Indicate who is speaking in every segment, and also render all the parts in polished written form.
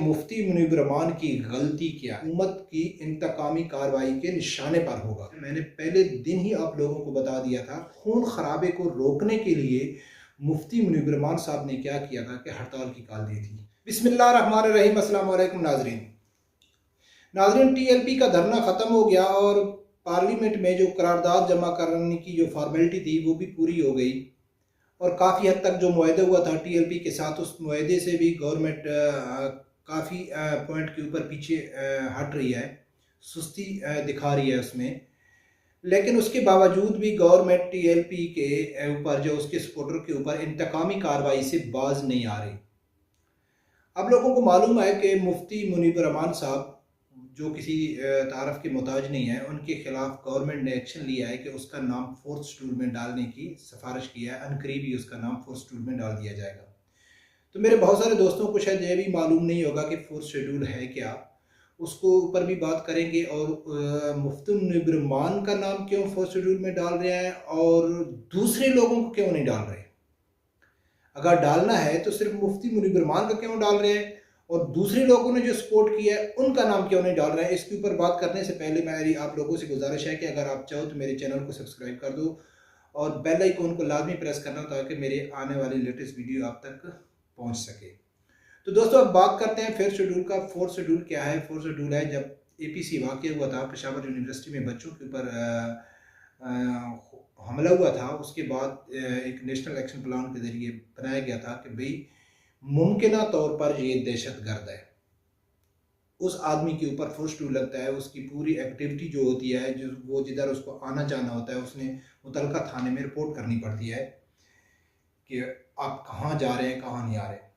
Speaker 1: मुफ्ती मुनीब रहमान की गलती क्या है, हुकूमत की इंतकामी कार्रवाई के निशाने पर होगा। मैंने पहले दिन ही आप लोगों को बता दिया था, खून खराबे को रोकने के लिए मुफ्ती मुनीब रहमान साहब ने क्या किया था कि हड़ताल की कॉल दी थी। बिस्मिल्लाहिर्रहमानिर्रहीम, अस्सलाम वालेकुम नाजरीन, टीएलपी का धरना ख़त्म हो गया और पार्लियामेंट में जो करारदाद जमा करने की जो फॉर्मेलिटी थी वो भी पूरी हो गई और काफ़ी हद तक जो मुआहदा हुआ था टीएलपी के साथ, उस मुआहदे से भी गवर्नमेंट काफ़ी पॉइंट के ऊपर पीछे हट रही है, सुस्ती दिखा रही है उसमें। लेकिन उसके बावजूद भी गवर्नमेंट टीएलपी के ऊपर, जो उसके सपोर्टर के ऊपर इंतकामी कार्रवाई से बाज नहीं आ रही। अब लोगों को मालूम है कि मुफ्ती मुनीब रहमान साहब जो किसी तारफ़ के मोहताज नहीं है, उनके खिलाफ गवर्नमेंट ने एक्शन लिया है कि उसका नाम फोर्थ शेड्यूल में डालने की सिफारिश की है। अनकरीब ही उसका नाम फोर्थ शेड्यूल में डाल दिया जाएगा। तो मेरे बहुत सारे दोस्तों को शायद यह भी मालूम नहीं होगा कि फोर्थ शेड्यूल है क्या, उसको ऊपर भी बात करेंगे। और मुफ्ती मुनीब रहमान का नाम क्यों फोर्थ शेड्यूल में डाल रहे हैं और दूसरे लोगों को क्यों नहीं डाल रहे। अगर डालना है तो सिर्फ मुफ्ती मुनीब रहमान का क्यों डाल रहे हैं और दूसरे लोगों ने जो सपोर्ट किया है उनका नाम क्यों नहीं डाल रहे हैं। इसके ऊपर बात करने से पहले मेरी आप लोगों से गुजारिश है कि अगर आप चाहो तो मेरे चैनल को सब्सक्राइब कर दो और बेल आइकन को लाजमी प्रेस करना ताकि मेरे आने वाली लेटेस्ट वीडियो आप तक पहुंच सके। तो दोस्तों, अब बात करते हैं फिफ्थ शेड्यूल का। फोर्थ शेड्यूल क्या है? फोर्थ शेड्यूल है जब APC वाक़या हुआ था, पेशावर यूनिवर्सिटी में बच्चों के ऊपर हमला हुआ था, उसके बाद एक नेशनल एक्शन प्लान के ज़रिए बनाया गया था कि भाई मुमकिना तौर पर ये दहशतगर्द है। उस आदमी के ऊपर फोर्थ शेड्यूल लगता है, उसकी पूरी एक्टिविटी जो होती है, जो वो जिधर उसको आना जाना होता है, उसने मुतलका थाने में रिपोर्ट करनी पड़ती है कि आप कहाँ जा रहे हैं, कहाँ नहीं आ रहे।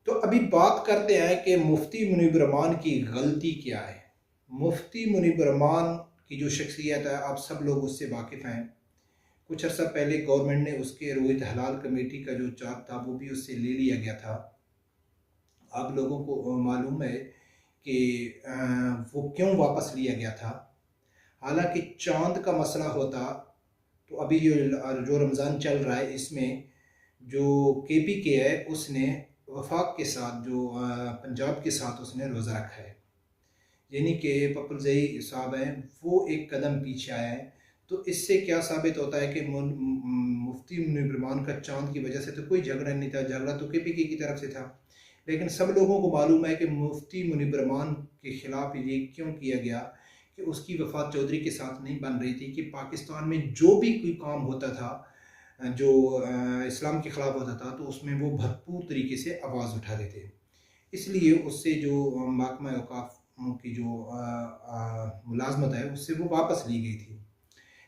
Speaker 1: तो अभी बात करते हैं कि मुफ्ती मुनीब रहमान की गलती क्या है। मुफ्ती मुनीब रहमान की जो शख्सियत है, आप सब लोग उससे वाकिफ़ हैं। कुछ अर्सा पहले गवर्नमेंट ने उसके रोहित हलाल कमेटी का जो चार्ज था वो भी उससे ले लिया गया था। आप लोगों को मालूम है कि वो क्यों वापस लिया गया था। हालांकि चांद का मसला होता तो अभी जो रमज़ान चल रहा है, इसमें जो KPK है उसने वफाक के साथ, जो पंजाब के साथ उसने रोज़ा रखा है, यानी कि पप्पलजई साहब हैं, वो एक कदम पीछे आए हैं। तो इससे क्या साबित होता है कि मुफ्ती मुनीब रहमान का चांद की वजह से तो कोई झगड़ा नहीं था, झगड़ा तो KPK की तरफ से था। लेकिन सब लोगों को मालूम है कि मुफ्ती मुनीब रहमान के ख़िलाफ़ ये क्यों किया गया कि उसकी वफ़ात चौधरी के साथ नहीं बन रही थी कि पाकिस्तान में जो भी कोई काम होता था जो इस्लाम के ख़िलाफ़ होता था तो उसमें वो भरपूर तरीके से आवाज़ उठाते थे। इसलिए उससे जो महकमा औक़ाफ़ की जो मुलाज़मत है उससे वो वापस ली गई थी।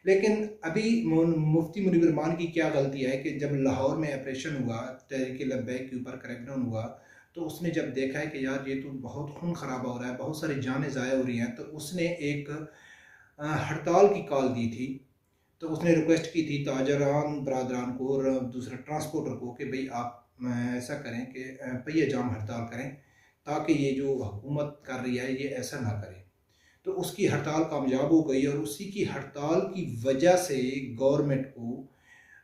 Speaker 1: लेकिन अभी मुफ्ती मुनीब रहमान की क्या गलती है कि जब लाहौर में ऑपरेशन हुआ, तहरीक लब्बैक के ऊपर क्रैकडाउन हुआ, तो उसने जब देखा है कि यार ये तो बहुत खून खराबा हो रहा है, बहुत सारी जानें ज़ाया हो रही हैं, तो उसने एक हड़ताल की कॉल दी थी। तो उसने रिक्वेस्ट की थी ताजरान बरादरान को और दूसरा ट्रांसपोर्टर को कि भाई आप ऐसा करें कि पहिया जाम हड़ताल करें ताकि ये जो हुकूमत कर रही है ये ऐसा ना करे। तो उसकी हड़ताल कामयाब हो गई और उसी की हड़ताल की वजह से गवर्नमेंट को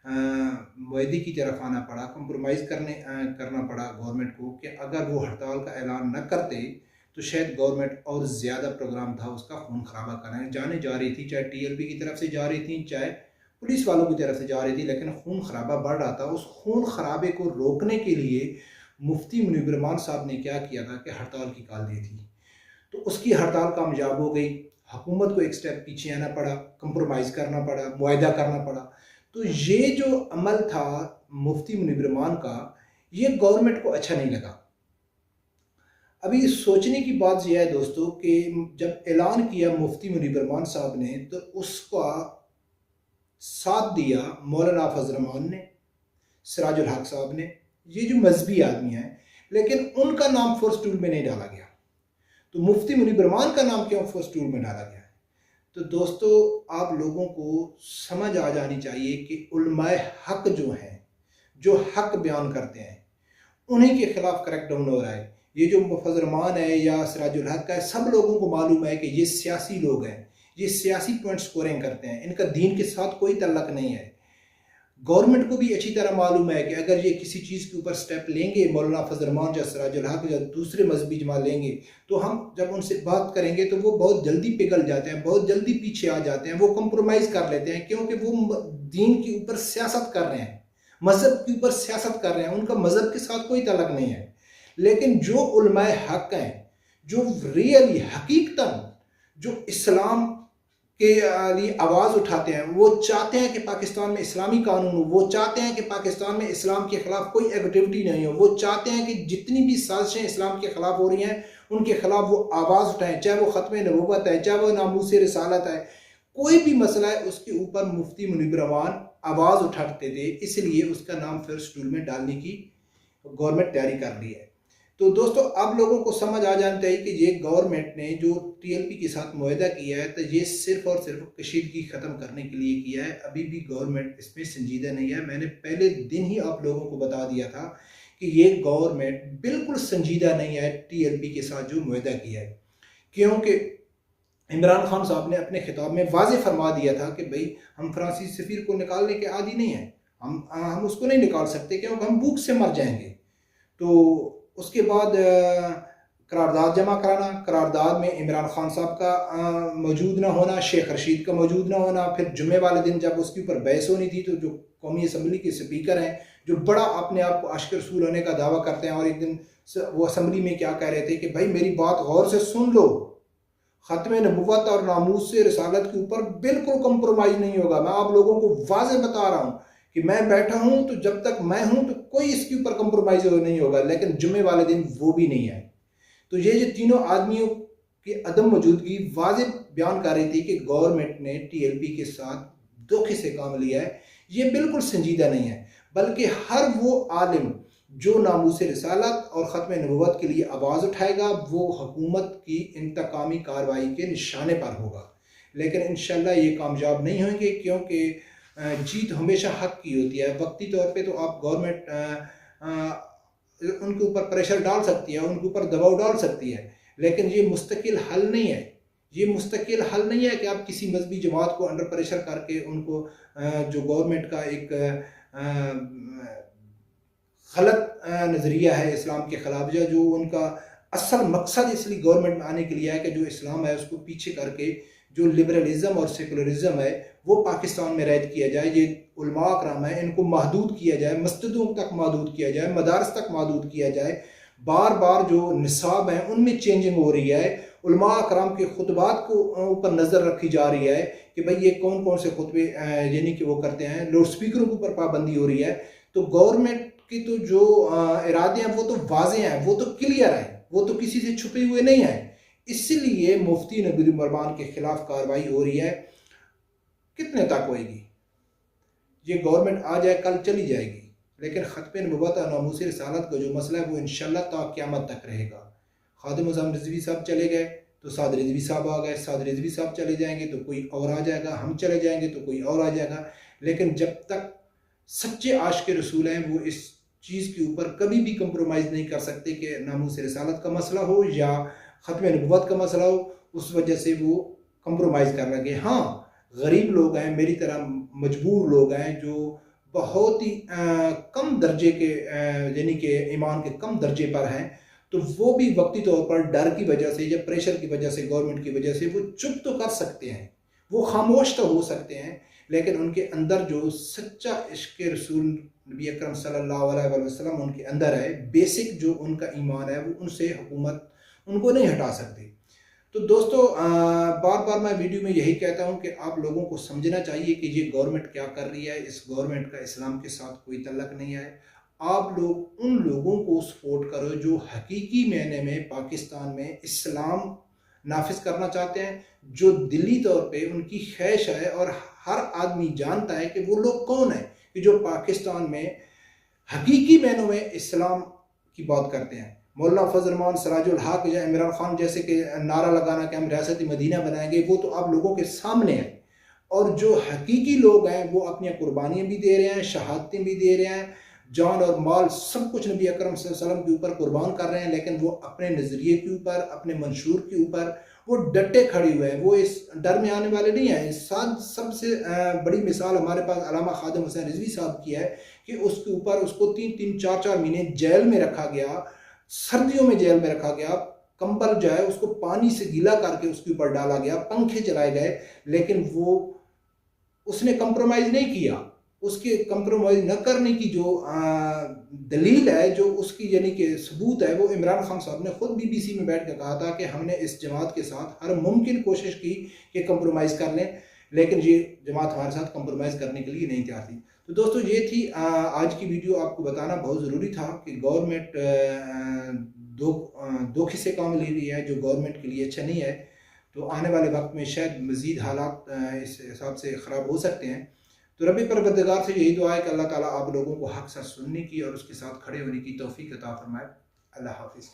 Speaker 1: मुआहदे की तरफ आना पड़ा, कंप्रोमाइज़ करना पड़ा गवर्नमेंट को कि अगर वो हड़ताल का ऐलान न करते तो शायद गवर्नमेंट और ज़्यादा प्रोग्राम था उसका खून खराबा कराने जाने जा रही थी, चाहे TLP की तरफ से जा रही थी, चाहे पुलिस वालों की तरफ से जा रही थी, लेकिन खून खराबा बढ़ रहा था। उस खून खराबे को रोकने के लिए मुफ्ती मुनीब रहमान साहब ने क्या किया था कि हड़ताल की कॉल दी थी। तो उसकी हड़ताल कामयाब हो गई, हुकूमत को एक स्टेप पीछे आना पड़ा, कंप्रोमाइज़ करना पड़ा, मुआहदा करना पड़ा। तो ये जो अमल था मुफ्ती मुनीब रहमान का, ये गवर्नमेंट को अच्छा नहीं लगा। अभी सोचने की बात यह है दोस्तों कि जब ऐलान किया मुफ्ती मुनीब रहमान साहब ने तो उसका साथ दिया मौलाना फजल रहमान ने, सिराजुल हक साहब ने, ये जो मजहबी आदमी हैं, लेकिन उनका नाम फोर्थ शेड्यूल में नहीं डाला गया। तो मुफ्ती मुनीब रहमान का नाम क्यों फोर्थ शेड्यूल में डाला गया है? तो दोस्तों, आप लोगों को समझ आ जानी चाहिए कि उलमाए हक जो हैं, जो हक बयान करते हैं, उन्हीं के खिलाफ क्रैकडाउन हो रहा है। ये जो फजल रहमान है या सिराजुल हक है, सब लोगों को मालूम है कि ये सियासी लोग हैं, ये सियासी पॉइंट स्कोरिंग करते हैं, इनका दीन के साथ कोई तल्लक नहीं है। गवर्नमेंट को भी अच्छी तरह मालूम है कि अगर ये किसी चीज़ के ऊपर स्टेप लेंगे, मौलाना फजल रहमान या सिराजुल हक या दूसरे मजहबी जमा लेंगे, तो हम जब उनसे बात करेंगे तो वो बहुत जल्दी पिघल जाते हैं, बहुत जल्दी पीछे आ जाते हैं, वो कंप्रोमाइज़ कर लेते हैं, क्योंकि वो दीन के ऊपर सियासत कर रहे हैं, मज़हब के ऊपर सियासत कर रहे हैं, उनका मज़हब के साथ कोई तलक नहीं है। लेकिन जो उलमाए हक हैं, जो रियली हकीकतन जो इस्लाम के लिए आवाज़ उठाते हैं, वो चाहते हैं कि पाकिस्तान में इस्लामी कानून हो, वो चाहते हैं कि पाकिस्तान में इस्लाम के ख़िलाफ़ कोई एक्टिविटी नहीं हो, वो चाहते हैं कि जितनी भी साजिशें इस्लाम के ख़िलाफ़ हो रही हैं उनके ख़िलाफ़ वो आवाज़ उठाएं, चाहे वो ख़त्म नबूवत है, चाहे वो नामूस रिसालत है, कोई भी मसला है उसके ऊपर मुफ्ती मुनीब रहमान आवाज़ उठाते थे। इसलिए उसका नाम फर्स्ट शेड्यूल में डालने की गवर्नमेंट तैयारी कर रही है। तो दोस्तों, अब लोगों को समझ आ जाना चाहिए कि ये गवर्नमेंट ने जो टीएलपी के साथ मुआहदा किया है, तो ये सिर्फ और सिर्फ कशीदगी ख़त्म करने के लिए किया है। अभी भी गवर्नमेंट इसमें संजीदा नहीं है। मैंने पहले दिन ही आप लोगों को बता दिया था कि ये गवर्नमेंट बिल्कुल संजीदा नहीं है टीएलपी के साथ जो मुआहदा किया है, क्योंकि इमरान खान साहब ने अपने खिताब में वाज़े फरमा दिया था कि भाई हम फ्रांसीसी सफ़ीर को निकालने के आदी नहीं हैं, हम उसको नहीं निकाल सकते क्योंकि हम भूख से मर जाएंगे। तो उसके बाद करारदाद जमा कराना, करारदाद में इमरान खान साहब का मौजूद ना होना, शेख रशीद का मौजूद ना होना, फिर जुमे वाले दिन जब उसके ऊपर बहस होनी थी तो जो कौमी असम्बली के स्पीकर हैं, जो बड़ा अपने आप को आशिक रसूल होने का दावा करते हैं, और एक दिन वो असम्बली में क्या कह रहे थे कि भाई मेरी बात गौर से सुन लो, ख़त्म नबुव्वत और नामूस से रिसालत के ऊपर बिल्कुल कंप्रोमाइज़ नहीं होगा। मैं आप लोगों को वाज़े बता रहा हूँ कि मैं बैठा हूँ तो जब तक मैं हूँ तो कोई इसके ऊपर कंप्रोमाइज़ नहीं होगा। लेकिन जुम्मे वाले दिन वो भी नहीं आए। तो ये जो तीनों आदमियों की अदम मौजूदगी वाज़े बयान कर रही थी कि गवर्नमेंट ने टीएलपी के साथ धोखे से काम लिया है। ये बिल्कुल संजीदा नहीं है, बल्कि हर वो आलिम जो नामूस रिसालत और ख़त्म नबुव्वत के लिए आवाज़ उठाएगा वो हुकूमत की इंतकामी कार्रवाई के निशाने पर होगा। लेकिन इंशाल्लाह ये कामयाब नहीं होंगे, क्योंकि जीत हमेशा हक की होती है। वक्ती तौर पे तो आप गवर्नमेंट उनके ऊपर प्रेशर डाल सकती है, उनके ऊपर दबाव डाल सकती है, लेकिन ये मुस्तकिल हल नहीं है। ये मुस्तकिल हल नहीं है कि आप किसी मजहबी जमात को अंडर प्रेशर करके उनको जो गवर्नमेंट का एक गलत नज़रिया है इस्लाम के ख़िलाफ़, या जो उनका असल मकसद इसलिए गवर्नमेंट में आने के लिए है कि जो इस्लाम है उसको पीछे करके जो लिबरलिज़म और सेकुलरिज़म है वो पाकिस्तान में रैद किया जाए। ये उलमा कराम है, इनको महदूद किया जाए, मस्जिदों तक महदूद किया जाए, मदारस तक महदूद किया जाए। बार बार जो निसाब हैं उनमें चेंजिंग हो रही है। उलमा कराम के खुतबात को ऊपर नज़र रखी जा रही है कि भाई ये कौन कौन से खुतबे यानी कि वो करते हैं, लाउड स्पीकरों के ऊपर पाबंदी हो रही है। तो गवर्नमेंट की तो जो इरादे हैं वो तो वाज़े हैं, वो तो क्लियर हैं, वो तो किसी से छुपे हुए नहीं हैं। इसलिए मुफ्ती मुनीब रहमान के खिलाफ कार्रवाई हो रही है। कितने तक होएगी? ये गवर्नमेंट आ जाए कल चली जाएगी, लेकिन ख़त्म नबुव्वत और नामूस रिसालत का जो मसला है वो इंशाल्लाह ता क़यामत तक रहेगा। खादिम आज़म रिज़वी साहब चले गए तो साद रिज़वी साहब आ गए, साद रिज़वी साहब चले जाएंगे तो कोई और आ जाएगा, हम चले जाएंगे तो कोई और आ जाएगा। लेकिन जब तक सच्चे आशिक रसूल हैं वो इस चीज़ के ऊपर कभी भी कंप्रोमाइज़ नहीं कर सकते कि नामूस रिसालत का मसला हो या ख़त्म नबुव्वत का मसला हो, उस वजह से वो कंप्रोमाइज़ कर लगे। हाँ, गरीब लोग हैं, मेरी तरह मजबूर लोग हैं जो बहुत ही कम दर्जे के यानी कि ईमान के कम दर्जे पर हैं, तो वो भी वक्ती तौर पर डर की वजह से या प्रेशर की वजह से, गवर्नमेंट की वजह से वो चुप तो कर सकते हैं, वो खामोश तो हो सकते हैं, लेकिन उनके अंदर जो सच्चा इश्क़ रसूल नबी अकरम सल्लल्लाहु अलैहि वसल्लम उनके अंदर है, बेसिक जो उनका ईमान है, वो उनसे हुकूमत उनको नहीं हटा सकती। तो दोस्तों, बार बार मैं वीडियो में यही कहता हूँ कि आप लोगों को समझना चाहिए कि ये गवर्नमेंट क्या कर रही है। इस गवर्नमेंट का इस्लाम के साथ कोई तल्लक नहीं है। आप लोग उन लोगों को सपोर्ट करो जो हकीकी मायने में पाकिस्तान में इस्लाम नाफिज करना चाहते हैं, जो दिली तौर पे उनकी ख्वाहिश है, और हर आदमी जानता है कि वो लोग कौन है कि जो पाकिस्तान में हकीकी मायनों में इस्लाम की बात करते हैं। मौलाना फजल रहमान, सिराजुल हक या इमरान खान जैसे कि नारा लगाना कि हम रियासती मदीना बनाएंगे, वो तो आप लोगों के सामने है। और जो हकीकी लोग हैं वो अपनी कुर्बानियाँ भी दे रहे हैं, शहादतें भी दे रहे हैं, जान और माल सब कुछ नबी अकरम सल्लल्लाहु अलैहि वसल्लम के ऊपर कुर्बान कर रहे हैं, लेकिन वो अपने नज़रिए के ऊपर, अपने मंशूर के ऊपर वो डटे खड़े हुए हैं, वो इस डर में आने वाले नहीं हैं। सबसे बड़ी मिसाल हमारे पास अल्लामा खादिम हुसैन रिजवी साहब की है कि उसके ऊपर उसको 3-3, 4-4 महीने जेल में रखा गया, सर्दियों में जेल में रखा गया, कंबल जो है उसको पानी से गीला करके उसके ऊपर डाला गया, पंखे चलाए गए, लेकिन वो उसने कंप्रोमाइज़ नहीं किया। उसके कंप्रोमाइज़ न करने की जो दलील है, जो उसकी यानी कि सबूत है, वो इमरान खान साहब ने खुद BBC में बैठ कर कहा था कि हमने इस जमात के साथ हर मुमकिन कोशिश की कि कंप्रोमाइज़ कर लें, लेकिन ये जमात हमारे साथ कंप्रोमाइज़ करने के लिए नहीं तैयार थी। तो दोस्तों, ये थी आज की वीडियो। आपको बताना बहुत ज़रूरी था कि गवर्नमेंट दो खिस्से काम ले रही है, जो गवर्नमेंट के लिए अच्छा नहीं है। तो आने वाले वक्त में शायद मज़ीद हालात इस हिसाब से ख़राब हो सकते हैं। तो रब्बी परवरदिगार से यही दुआ है कि अल्लाह ताला आप लोगों को हक़ सच सुनने की और उसके साथ खड़े होने की तौफ़ीक अता फ़रमाए। अल्लाह हाफ़िज़।